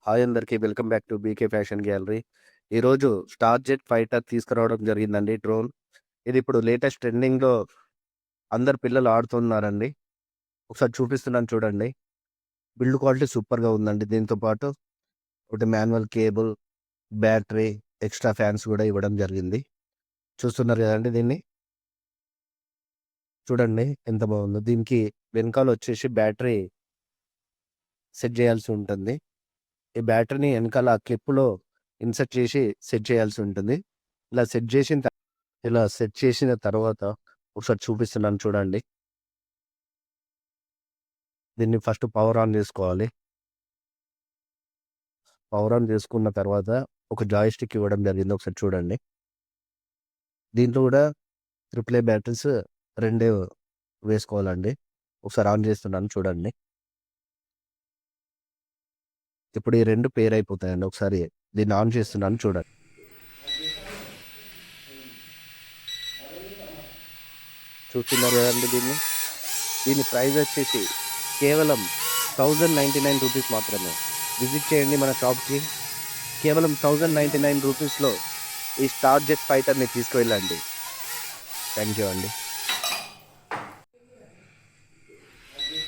Hi అందరికీ. Welcome back to BK fashion gallery. ఈరోజు star jet fighter తీసుకురావడం జరిగిందండి డ్రోన్. ఇది ఇప్పుడు లేటెస్ట్ ట్రెండింగ్‌లో అందరు పిల్లలు ఆడుతున్నారండి. ఒకసారి చూపిస్తున్నాను చూడండి. బిల్డ్ క్వాలిటీ సూపర్‌గా ఉందండి. దీంతో పాటు ఒకటి manual cable, battery, extra fans గూడా ఇవ్వడం జరిగింది. చూస్తున్నారు గదండీ దీన్ని. చూడండి ఎంత బాగుందో. దీనికి వెనకాలొచ్చేసి బ్యాటరీ సెట్ జేయాల్సి ఉంటుంది. ఈ బ్యాటరీని ఎనకాల క్లిప్‌లో ఇన్సర్ట్ చేసి సెట్ చేయాల్సి ఉంటుంది. ఇలా సెట్ చేసిన త ఇలా సెట్ చేసిన తర్వాత ఒకసారి చూపిస్తున్నాను చూడండి. దీన్ని ఫస్ట్ పవర్ ఆన్ చేసుకోవాలి. పవర్ ఆన్ చేసుకున్న తర్వాత ఒక జాయ్‌స్టిక్ ఇవ్వడం జరిగింది. ఒకసారి చూడండి. దీంట్లో కూడా ట్రిపుల్ ఏ బ్యాటరీస్ రెండే వేసుకోవాలండి. ఒకసారి ఆన్ చేస్తున్నాను చూడండి. ఇప్పుడు ఈ 2 పెయిర్ అయిపోతాయండి. ఒకసారి దీన్ని ఆన్ చేస్తున్నాను చూడండి. చూస్తున్నారు కదండీ దీన్ని. దీని ప్రైస్ వచ్చేసి కేవలం రూ. 1099 మాత్రమే. విజిట్ చేయండి మన షాప్‌కి. కేవలం రూ. 1099లో ఈ స్టార్ జెట్ ఫైటర్‌ని తీసుకువెళ్ళండి. థాంక్ యూ అండి.